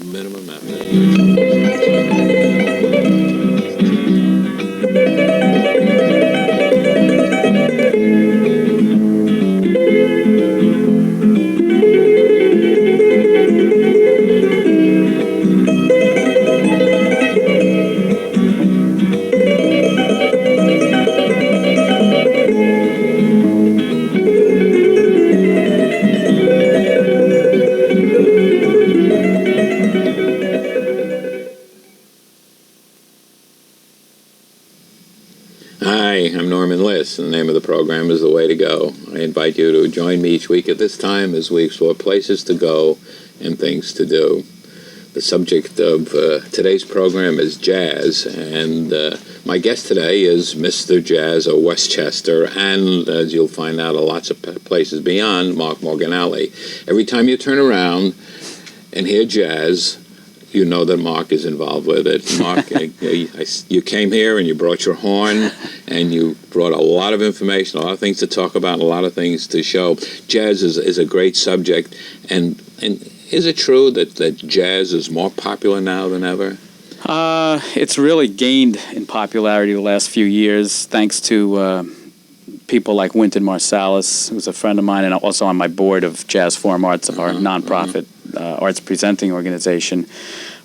Minimum effort. Hi, I'm Norman Liss, and the name of the program is The Way to Go. I invite you to join me each week at this time as we explore places to go and things to do. The subject of today's program is jazz, and my guest today is Mr. Jazz of Westchester, and as you'll find out, lots of places beyond, Mark Morganelli. Every time you turn around and hear jazz, you know that Mark is involved with it. Mark, you came here and you brought your horn, and you brought a lot of information, a lot of things to talk about, and a lot of things to show. Jazz is a great subject, and is it true that jazz is more popular now than ever? It's really gained in popularity the last few years, thanks to people like Wynton Marsalis, who's a friend of mine, and also on my board of Jazz Forum Arts, of our nonprofit arts presenting organization.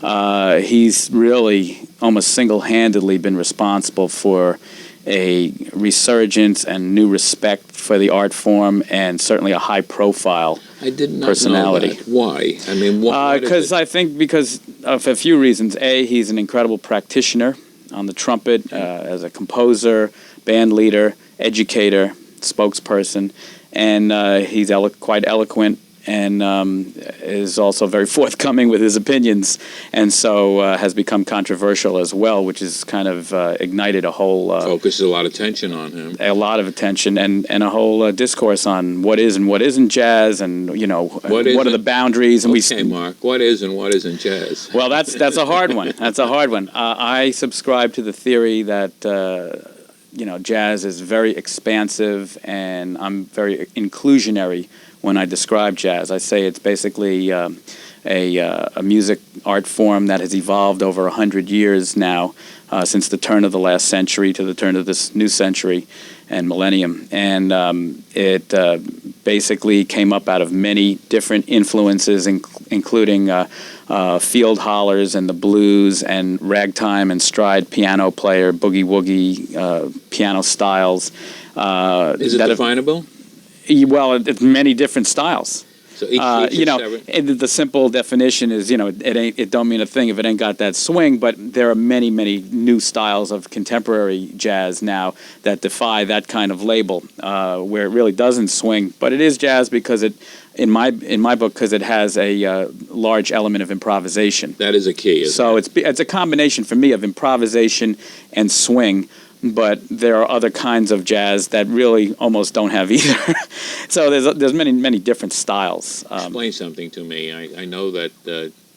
He's really almost single-handedly been responsible for a resurgence and new respect for the art form, and certainly a high-profile personality. I did not know that. Why? I mean, I think because of a few reasons. A, he's an incredible practitioner on the trumpet, as a composer, band leader, educator, spokesperson, and he's quite eloquent, and is also very forthcoming with his opinions, and so has become controversial as well, which has kind of ignited a whole... focuses a lot of attention on him. A lot of attention, and a whole discourse on what is and what isn't jazz, and, you know, what are the boundaries. And okay, Mark, what is and what isn't jazz? Well, that's a hard one. That's a hard one. I subscribe to the theory that... jazz is very expansive, and I'm very inclusionary when I describe jazz. I say it's basically a music art form that has evolved over 100 years now, since the turn of the last century to the turn of this new century and millennium. And it basically came up out of many different influences, including field hollers and the blues and ragtime and stride piano player, boogie-woogie piano styles. Is it definable? Well, it's many different styles. So each the simple definition is, it don't mean a thing if it ain't got that swing, but there are many, many new styles of contemporary jazz now that defy that kind of label, where it really doesn't swing. But it is jazz because in my book, because it has a large element of improvisation. That is a key. So it's a combination for me of improvisation and swing. But there are other kinds of jazz that really almost don't have either. So there's many different styles. Explain something to me. I know that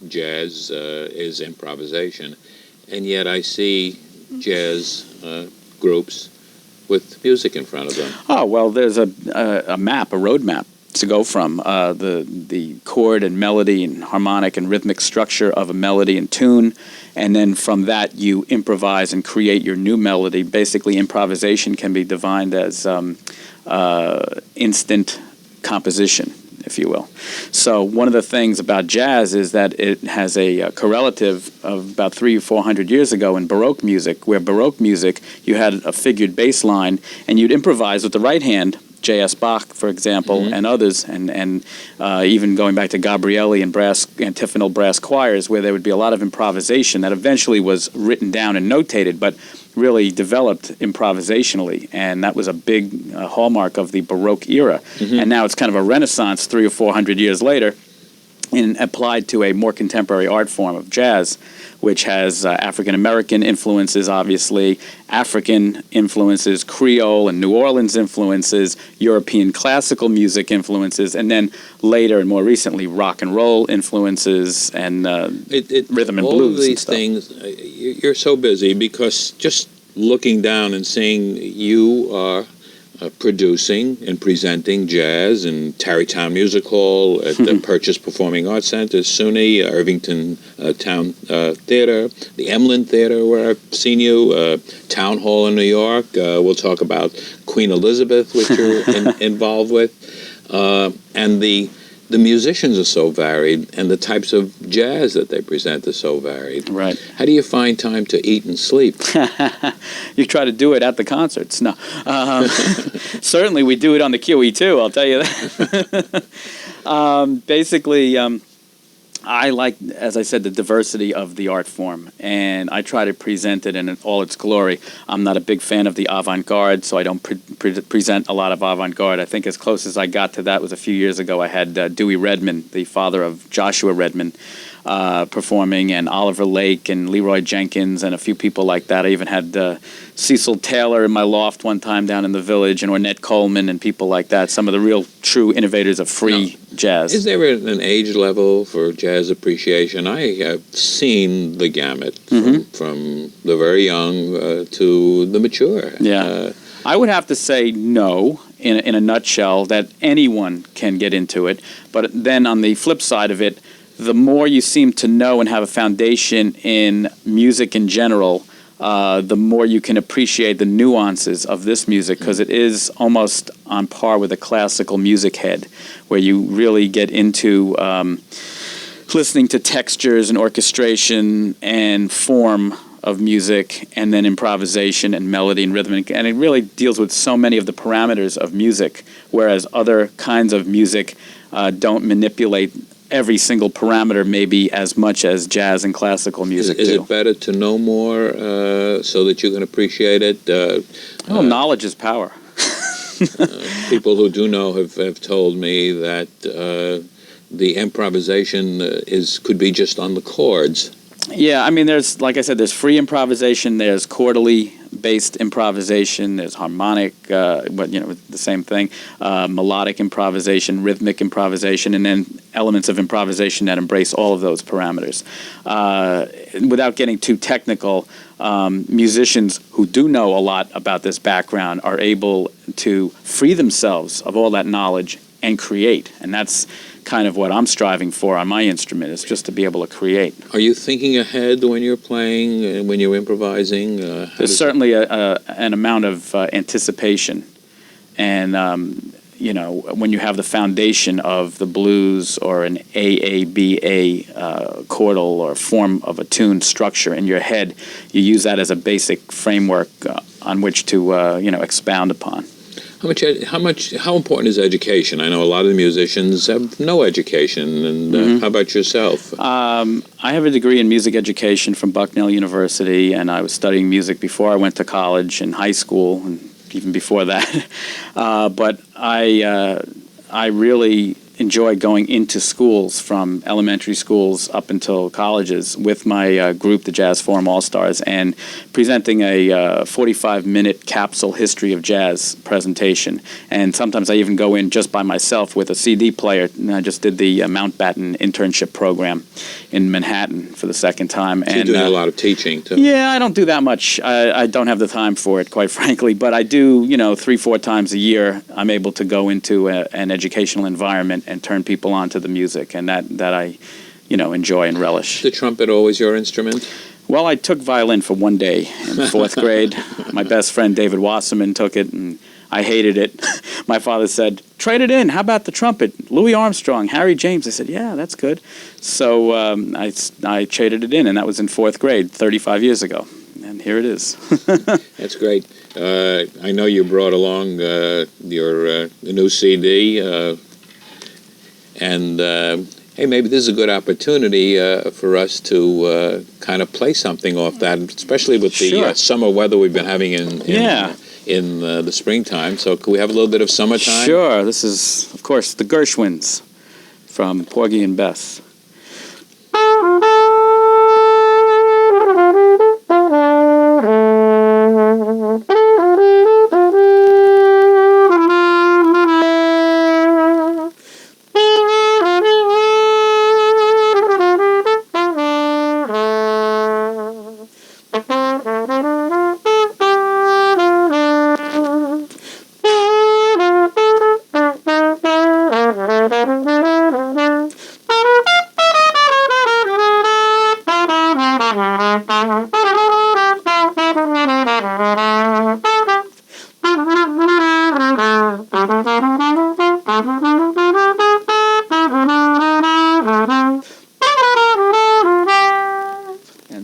jazz is improvisation, and yet I see jazz groups with music in front of them. Oh, well, there's a map, a road map to go from the chord and melody and harmonic and rhythmic structure of a melody and tune, and then from that you improvise and create your new melody. Basically, improvisation can be defined as instant composition, if you will. So one of the things about jazz is that it has a correlative of about 300 or 400 years ago in Baroque music, where Baroque music, you had a figured bass line, and you'd improvise with the right hand. J.S. Bach, for example, and others, and even going back to Gabrielli and antiphonal brass choirs, where there would be a lot of improvisation that eventually was written down and notated, but really developed improvisationally, and that was a big hallmark of the Baroque era. And now it's kind of a renaissance 300 or 400 years later, and applied to a more contemporary art form of jazz, which has African-American influences, obviously, African influences, Creole and New Orleans influences, European classical music influences, and then later and more recently, rock and roll influences and rhythm and blues. All of these and stuff. Things, you're so busy because just looking down and seeing you are producing and presenting jazz in Tarrytown Music Hall, at the Purchase Performing Arts Center, SUNY, Irvington Town Theater, the Emlyn Theater, where I've seen you, Town Hall in New York. We'll talk about Queen Elizabeth, which you're involved with. And the musicians are so varied, and the types of jazz that they present are so varied. Right. How do you find time to eat and sleep? You try to do it at the concerts. No. Certainly we do it on the QE too, I'll tell you that. Basically, I like, as I said, the diversity of the art form, and I try to present it in all its glory. I'm not a big fan of the avant-garde, so I don't present a lot of avant-garde. I think as close as I got to that was a few years ago. I had Dewey Redman, the father of Joshua Redman, performing, and Oliver Lake and Leroy Jenkins and a few people like that. I even had Cecil Taylor in my loft one time down in the Village, and Ornette Coleman and people like that, some of the real true innovators of free jazz. Is there an age level for jazz appreciation? I have seen the gamut from the very young to the mature. Yeah. I would have to say no, in a nutshell, that anyone can get into it. But then on the flip side of it, the more you seem to know and have a foundation in music in general, the more you can appreciate the nuances of this music, because it is almost on par with a classical music head, where you really get into listening to textures and orchestration and form of music, and then improvisation and melody and rhythm. And it really deals with so many of the parameters of music, whereas other kinds of music don't manipulate every single parameter maybe as much as jazz and classical music is do. It better to know more so that you can appreciate it? Knowledge is power. People who do know have told me that the improvisation could be just on the chords. Yeah, I mean, there's, like I said, there's free improvisation, there's chordally-based improvisation, there's harmonic, but, the same thing, melodic improvisation, rhythmic improvisation, and then elements of improvisation that embrace all of those parameters. Without getting too technical, musicians who do know a lot about this background are able to free themselves of all that knowledge and create, and that's kind of what I'm striving for on my instrument, is just to be able to create. Are you thinking ahead when you're playing and when you're improvising? There's certainly an amount of anticipation, and when you have the foundation of the blues or an AABA chordal or form of a tune structure in your head, you use that as a basic framework on which to expound upon. How important is education? I know a lot of the musicians have no education, and how about yourself? I have a degree in music education from Bucknell University, and I was studying music before I went to college and high school, and even before that. But I really enjoyed going into schools, from elementary schools up until colleges, with my group, the Jazz Forum All-Stars, and presenting a 45-minute capsule history of jazz presentation. And sometimes I even go in just by myself with a CD player. And I just did the Mountbatten internship program in Manhattan for the second time. So you're doing a lot of teaching, too. Yeah, I don't do that much. I don't have the time for it, quite frankly. But I do, 3-4 times a year, I'm able to go into an educational environment and turn people on to the music, and that I, enjoy and relish. The trumpet always your instrument? Well, I took violin for one day in fourth grade. My best friend David Wasserman took it, and I hated it. My father said, "Trade it in. How about the trumpet? Louis Armstrong, Harry James." I said, "Yeah, that's good." So I traded it in, and that was in fourth grade, 35 years ago. And here it is. That's great. I know you brought along your new CD. And, hey, maybe this is a good opportunity for us to kind of play something off that, especially with the summer weather we've been having in the springtime. So could we have a little bit of summertime? Sure. This is, of course, the Gershwins from Porgy and Bess. And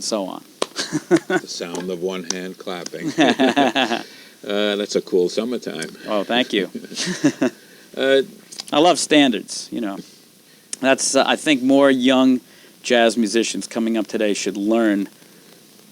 so on. The sound of one hand clapping. That's a cool summertime. Oh, thank you. Uh, I love standards, you know. That's I think more young jazz musicians coming up today should learn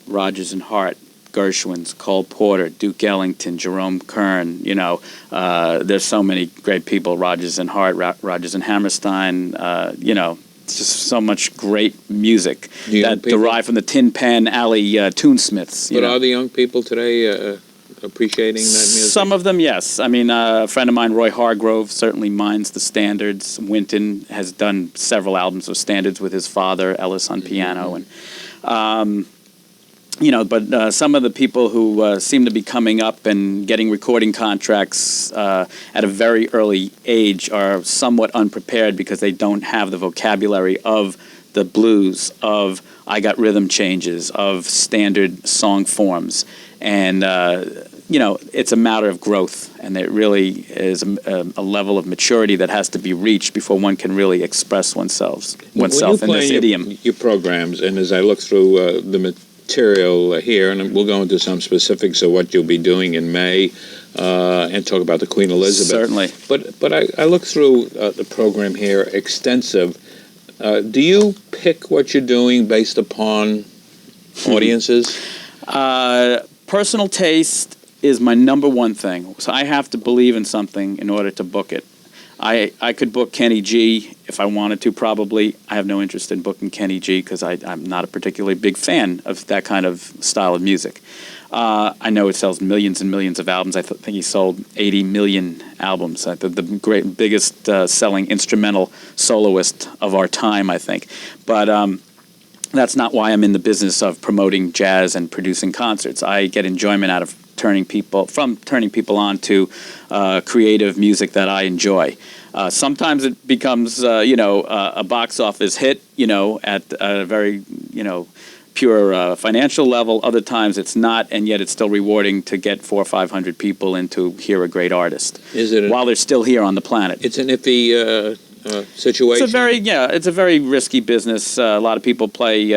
Rodgers and Hart, Gershwin's, Cole Porter, Duke Ellington, Jerome Kern. You know, there's so many great people. Rodgers and Hart, Rodgers and Hammerstein. You know, it's just so much great music that derive from the Tin Pan Alley tunesmiths. But are the young people today appreciating that music? Some of them, yes. I mean, a friend of mine, Roy Hargrove, certainly minds the standards. Wynton has done several albums of standards with his father, Ellis, on piano, and you know. But some of the people who seem to be coming up and getting recording contracts at a very early age are somewhat unprepared because they don't have the vocabulary of the blues, of I got rhythm changes, of standard song forms. And, you know, it's a matter of growth, and it really is a level of maturity that has to be reached before one can really express oneself in this idiom. Your programs, and as I look through the material here, and we'll go into some specifics of what you'll be doing in May, and talk about the Queen Elizabeth. Certainly. But I look through the program here, extensive. Do you pick what you're doing based upon audiences? Personal taste is my number one thing. So I have to believe in something in order to book it. I could book Kenny G if I wanted to, probably. I have no interest in booking Kenny G because I'm not a particularly big fan of that kind of style of music. I know it sells millions and millions of albums. I think he sold 80 million albums. The biggest selling instrumental soloist of our time, I think. But that's not why I'm in the business of promoting jazz and producing concerts. I get enjoyment out of turning people on to creative music that I enjoy. Sometimes it becomes, a box office hit, at a very, pure financial level. Other times it's not, and yet it's still rewarding to get 400 or 500 people in to hear a great artist while they're still here on the planet. It's an iffy situation. It's a very risky business. A lot of people play,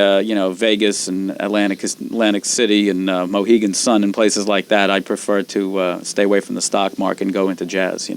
Vegas and Atlantic City and Mohegan Sun and places like that. I prefer to stay away from the stock market and go into jazz.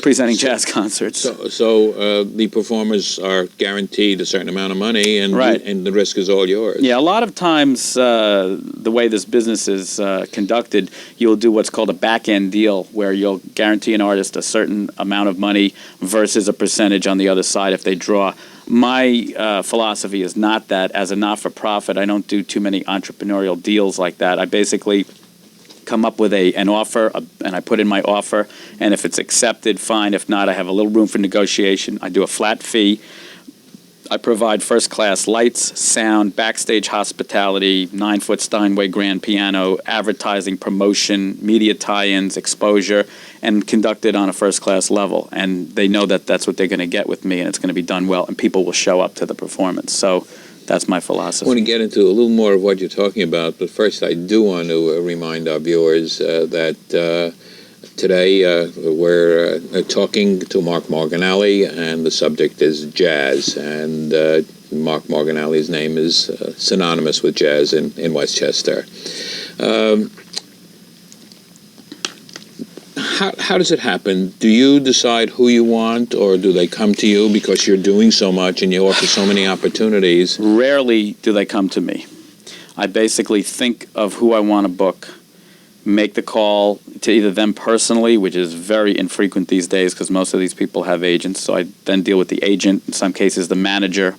Presenting jazz concerts. So the performers are guaranteed a certain amount of money, and and the risk is all yours. Yeah, a lot of times the way this business is conducted, you'll do what's called a back-end deal, where you'll guarantee an artist a certain amount of money versus a percentage on the other side if they draw. My philosophy is not that. As a not-for-profit, I don't do too many entrepreneurial deals like that. I basically come up with an offer, and I put in my offer, and if it's accepted, fine. If not, I have a little room for negotiation. I do a flat fee. I provide first-class lights, sound, backstage hospitality, 9-foot Steinway grand piano, advertising, promotion, media tie-ins, exposure, and conduct it on a first-class level. And they know that that's what they're going to get with me, and it's going to be done well, and people will show up to the performance. So that's my philosophy. I want to get into a little more of what you're talking about, but first I do want to remind our viewers that today we're talking to Mark Morganelli, and the subject is jazz. And Mark Morganelli's name is synonymous with jazz in Westchester. How does it happen? Do you decide who you want, or do they come to you because you're doing so much and you offer so many opportunities? Rarely do they come to me. I basically think of who I want to book, make the call to either them personally, which is very infrequent these days because most of these people have agents, so I then deal with the agent, in some cases the manager.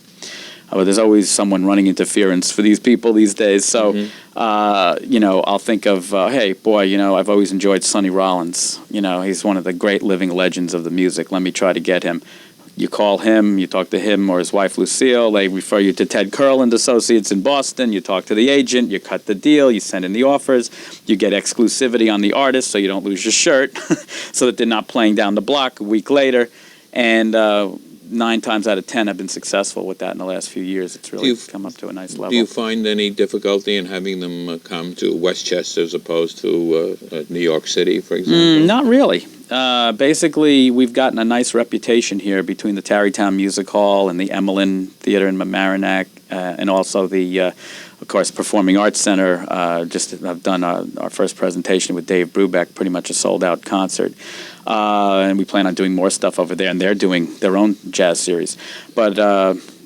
There's always someone running interference for these people these days. So, I'll think of, hey, boy, I've always enjoyed Sonny Rollins. He's one of the great living legends of the music. Let me try to get him. You call him, you talk to him or his wife, Lucille. They refer you to Ted Curl and Associates in Boston. You talk to the agent. You cut the deal. You send in the offers. You get exclusivity on the artist so you don't lose your shirt so that they're not playing down the block a week later. And 9 times out of 10 have been successful with that in the last few years. It's really come up to a nice level. Do you find any difficulty in having them come to Westchester as opposed to New York City, for example? Not really. Basically, we've gotten a nice reputation here between the Tarrytown Music Hall and the Emmeline Theater in Mamaroneck, and also the, of course, Performing Arts Center. I've done our first presentation with Dave Brubeck, pretty much a sold-out concert. And we plan on doing more stuff over there, and they're doing their own jazz series. But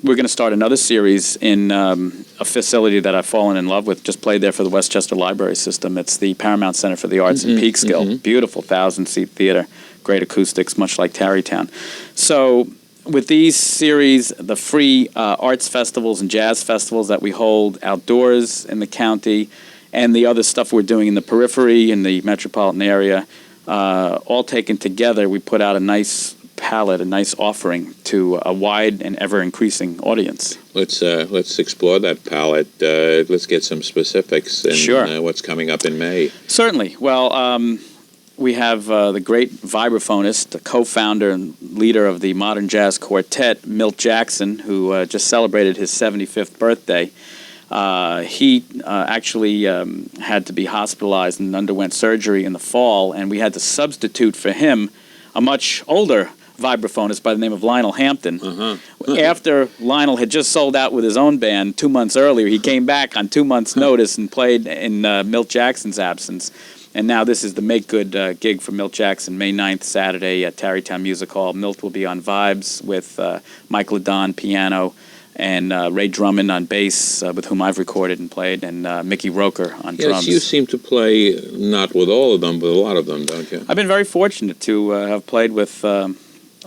we're going to start another series in a facility that I've fallen in love with, just played there for the Westchester Library System. It's the Paramount Center for the Arts in Peekskill. Beautiful 1,000-seat theater, great acoustics, much like Tarrytown. So with these series, the free arts festivals and jazz festivals that we hold outdoors in the county, and the other stuff we're doing in the periphery, in the metropolitan area, all taken together, we put out a nice palette, a nice offering to a wide and ever-increasing audience. Let's explore that palette. Let's get some specifics and Sure. What's coming up in May. Certainly. Well, we have the great vibraphonist, the co-founder and leader of the Modern Jazz Quartet, Milt Jackson, who just celebrated his 75th birthday. He actually had to be hospitalized and underwent surgery in the fall, and we had to substitute for him a much older vibraphonist by the name of Lionel Hampton. After Lionel had just sold out with his own band 2 months earlier, he came back on 2 months' notice and played in Milt Jackson's absence. And now this is the Make Good gig for Milt Jackson, May 9th, Saturday at Tarrytown Music Hall. Milt will be on vibes with Mike LeDon, piano, and Ray Drummond on bass, with whom I've recorded and played, and Mickey Roker on drums. Yes, you seem to play not with all of them, but a lot of them, don't you? I've been very fortunate to have played with a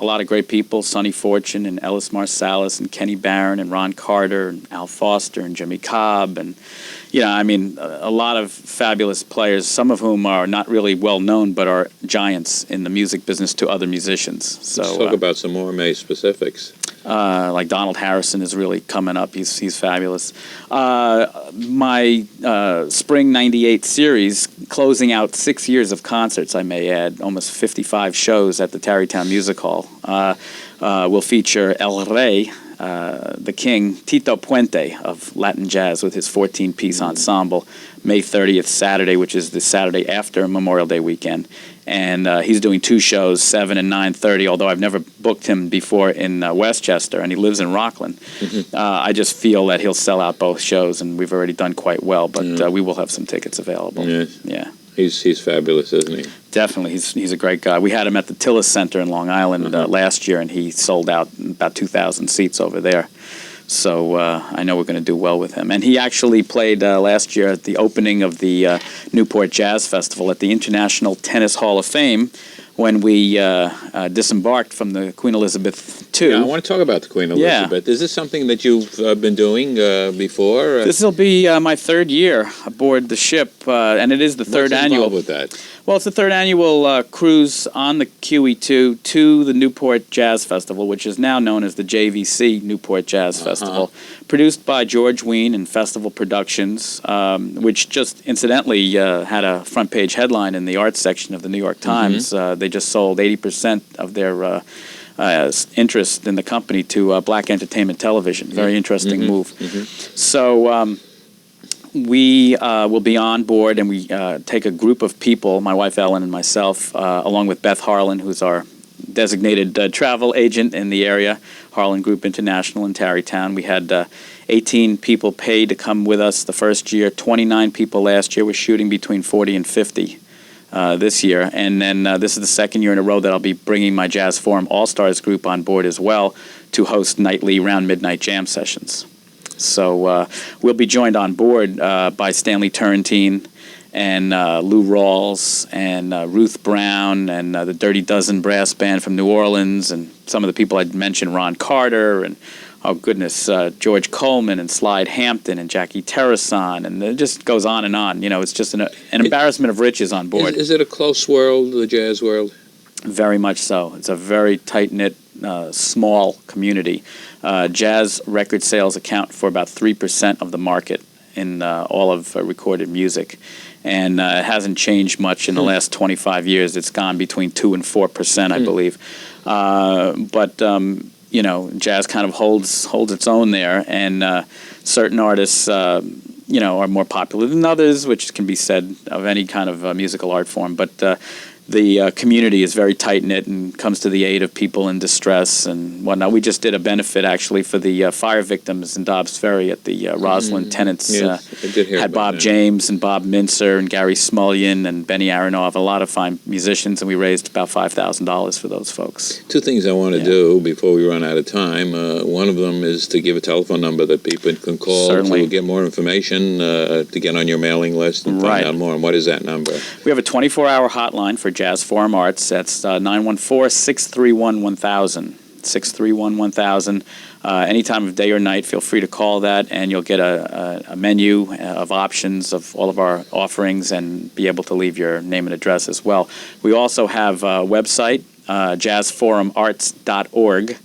lot of great people, Sonny Fortune and Ellis Marsalis and Kenny Barron and Ron Carter and Al Foster and Jimmy Cobb and, a lot of fabulous players, some of whom are not really well known but are giants in the music business to other musicians. So let's talk about some more May specifics. Like Donald Harrison is really coming up. He's fabulous. My Spring '98 series, closing out 6 years of concerts, I may add, almost 55 shows at the Tarrytown Music Hall, will feature El Rey, the king, Tito Puente of Latin jazz with his 14-piece ensemble, May 30th, Saturday, which is the Saturday after Memorial Day weekend. And he's doing 2 shows, 7 and 9:30, although I've never booked him before in Westchester, and he lives in Rockland. I just feel that he'll sell out both shows, and we've already done quite well, but we will have some tickets available. Yes. Yeah. He's fabulous, isn't he? Definitely. He's a great guy. We had him at the Tillis Center in Long Island last year, and he sold out about 2,000 seats over there. So I know we're going to do well with him. And he actually played last year at the opening of the Newport Jazz Festival at the International Tennis Hall of Fame when we disembarked from the Queen Elizabeth II. Yeah, I want to talk about the Queen Elizabeth. Is this something that you've been doing before? This will be my 3rd year aboard the ship, and it is the third annual. What's involved with that? Well, it's the 3rd annual cruise on the QE2 to the Newport Jazz Festival, which is now known as the JVC Newport Jazz Festival, produced by George Wein and Festival Productions, which just incidentally had a front-page headline in the arts section of the New York Times. They just sold 80% of their interest in the company to Black Entertainment Television. Very interesting move. So we will be on board, and we take a group of people, my wife Ellen and myself, along with Beth Harlan, who's our designated travel agent in the area, Harlan Group International in Tarrytown. We had 18 people paid to come with us the first year, 29 people last year. We're shooting between 40 and 50 this year. And then this is the 2nd year in a row that I'll be bringing my Jazz Forum All-Stars group on board as well to host nightly round midnight jam sessions. So we'll be joined on board by Stanley Turrentine and Lou Rawls and Ruth Brown and the Dirty Dozen Brass Band from New Orleans and some of the people I'd mentioned, Ron Carter and, oh goodness, George Coleman and Slide Hampton and Jackie Terrason, and it just goes on and on. It's just an embarrassment of riches on board. Is it a close world, the jazz world? Very much so. It's a very tight-knit, small community. Jazz record sales account for about 3% of the market in all of recorded music. And it hasn't changed much in the last 25 years. It's gone between 2 and 4%, I believe. But jazz kind of holds its own there, and certain artists, are more popular than others, which can be said of any kind of musical art form. But the community is very tight-knit and comes to the aid of people in distress and whatnot. We just did a benefit, actually, for the fire victims in Dobbs Ferry at the Roslyn Tenants. Yes, I did hear had about Bob that. James and Bob Mincer and Gary Smulyan and Benny Aronoff, a lot of fine musicians, and we raised about $5,000 for those folks. Two things I want to do before we run out of time. One of them is to give a telephone number that people can call Certainly. to get more information, to get on your mailing list and Right. find out more. And what is that number? We have a 24-hour hotline for Jazz Forum Arts. That's 914-631-1000. 631-1000. Any time of day or night, feel free to call that, and you'll get a menu of options of all of our offerings and be able to leave your name and address as well. We also have a website, jazzforumarts.org,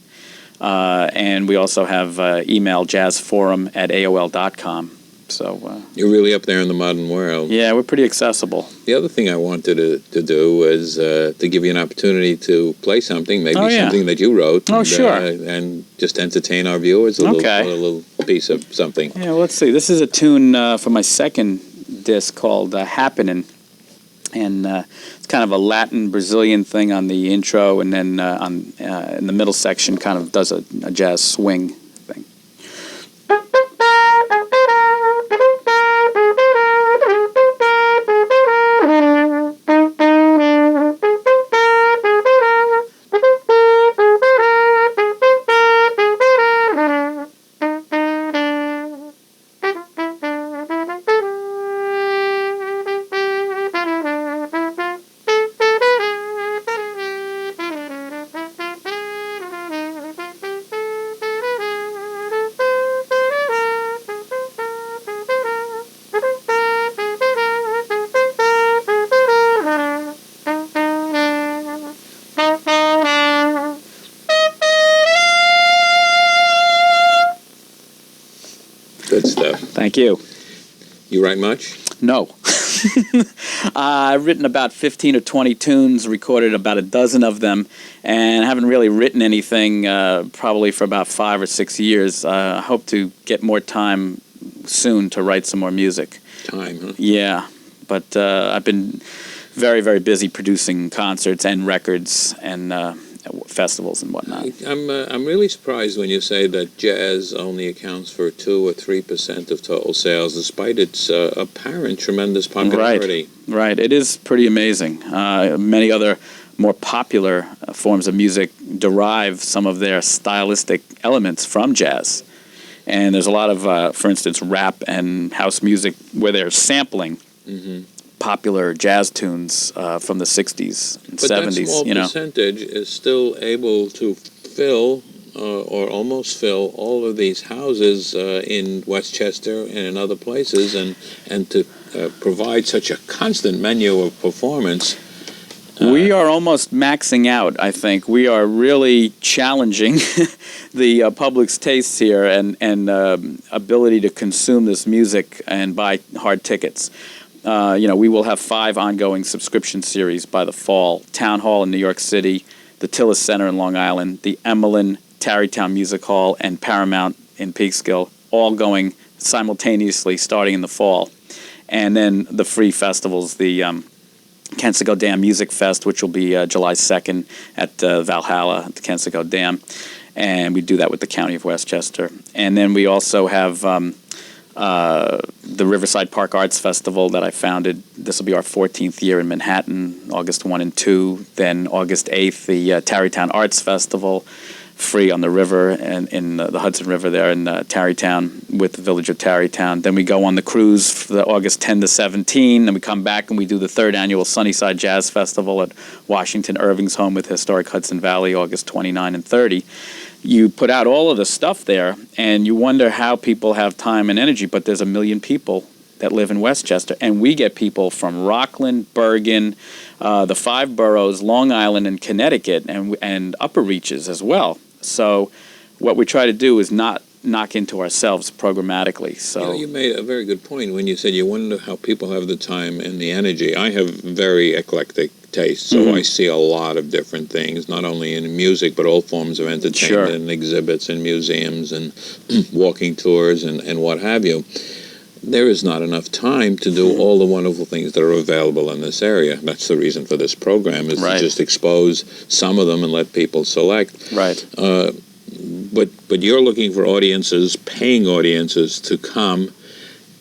and we also have email jazzforum@aol.com. So You're really up there in the modern world. yeah, we're pretty accessible. The other thing I wanted to do was to give you an opportunity to play something, maybe something that you wrote. Oh, sure. And just entertain our viewers a little piece of something. Yeah, well, let's see. This is a tune for my second disc called Happenin'. And it's kind of a Latin Brazilian thing on the intro, and then in the middle section kind of does a jazz swing thing. Good stuff. Thank you. You write much? No. I've written about 15 or 20 tunes, recorded about a dozen of them, and haven't really written anything probably for about 5 or 6 years. I hope to get more time soon to write some more music. Time, huh? Yeah, but I've been very, very busy producing concerts and records and festivals and whatnot. I'm really surprised when you say that jazz only accounts for 2 or 3% of total sales, despite its apparent tremendous popularity. Right. It is pretty amazing. Many other more popular forms of music derive some of their stylistic elements from jazz. And there's a lot of, for instance, rap and house music where they're sampling popular jazz tunes from the 60s and 70s. But that small percentage is still able to fill or almost fill all of these houses in Westchester and in other places, and to provide such a constant menu of performance. We are almost maxing out, I think. We are really challenging the public's tastes here and ability to consume this music and buy hard tickets. We will have 5 ongoing subscription series by the fall. Town Hall in New York City, the Tillis Center in Long Island, the Emmeline, Tarrytown Music Hall, and Paramount in Peekskill, all going simultaneously starting in the fall. And then the free festivals, the Kensico Dam Music Fest, which will be July 2nd at Valhalla at the Kensico Dam. And we do that with the County of Westchester. And then we also have the Riverside Park Arts Festival that I founded. This will be our 14th year in Manhattan, August 1 and 2. Then August 8th, the Tarrytown Arts Festival, free on the river and in the Hudson River there in Tarrytown with the Village of Tarrytown. Then we go on the cruise for the August 10 to 17. Then we come back and we do the 3rd annual Sunnyside Jazz Festival at Washington Irving's home with Historic Hudson Valley, August 29 and 30. You put out all of the stuff there, and you wonder how people have time and energy, but there's 1 million people that live in Westchester, and we get people from Rockland, Bergen, the 5 boroughs, Long Island, and Connecticut, and upper reaches as well. So what we try to do is not knock into ourselves programmatically. So You made a very good point when you said you wonder how people have the time and the energy. I have very eclectic taste, so I see a lot of different things, not only in music, but all forms of entertainment and exhibits and museums and walking tours and what have you. There is not enough time to do all the wonderful things that are available in this area. That's the reason for this program, is to just expose some of them and let people select. Right. But you're looking for audiences, paying audiences, to come,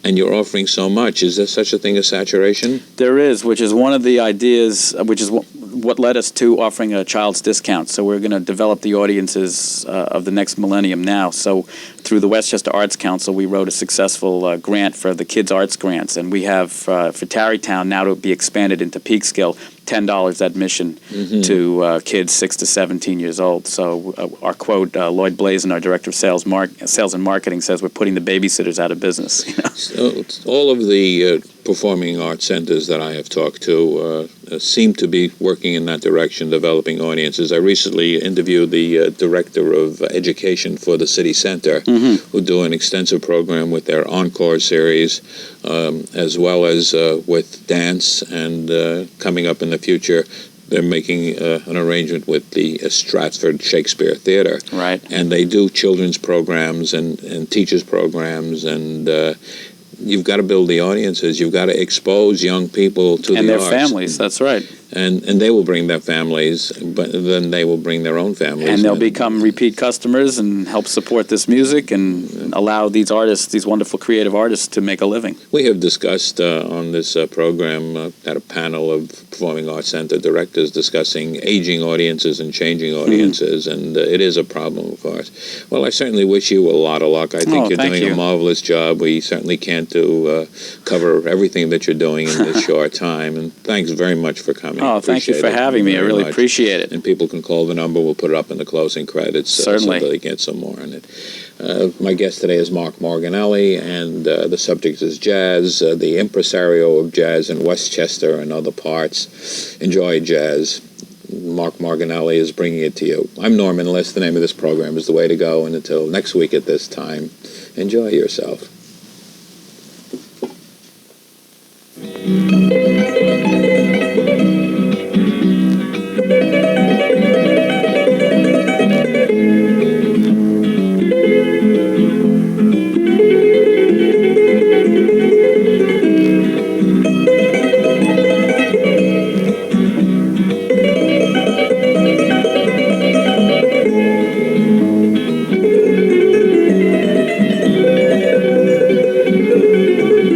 and you're offering so much. Is there such a thing as saturation? There is, which is one of the ideas, which is what led us to offering a child's discount. So we're going to develop the audiences of the next millennium now. So through the Westchester Arts Council, we wrote a successful grant for the Kids Arts Grants, and we have for Tarrytown now to be expanded into Peekskill, $10 admission to kids 6 to 17 years old. So our quote, Lloyd Blazin, our director of sales and marketing, says we're putting the babysitters out of business. So all of the performing arts centers that I have talked to seem to be working in that direction, developing audiences. I recently interviewed the director of education for the city center, who do an extensive program with their Encore series, as well as with dance, and coming up in the future, they're making an arrangement with the Stratford Shakespeare Theater. Right. And they do children's programs and teachers programs, and you've got to build the audiences. You've got to expose young people to the arts. And their families, that's right. And they will bring their families, but then they will bring their own families. And they'll become repeat customers and help support this music and allow these artists, these wonderful creative artists, to make a living. We have discussed on this program, at a panel of Performing Arts Center directors, discussing aging audiences and changing audiences, and it is a problem, of course. Well, I certainly wish you a lot of luck. I think you're doing a marvelous job. We certainly can't cover everything that you're doing in this short time, and thanks very much for coming. Oh, thank you for having me. I really appreciate it. And people can call the number. We'll put it up in the closing credits. Certainly. So they get some more on it. My guest today is Mark Morganelli, and the subject is jazz, the impresario of jazz in Westchester and other parts. Enjoy jazz. Mark Morganelli is bringing it to you. I'm Norman Liss. The name of this program is The Way to Go. And until next week at this time, enjoy yourself.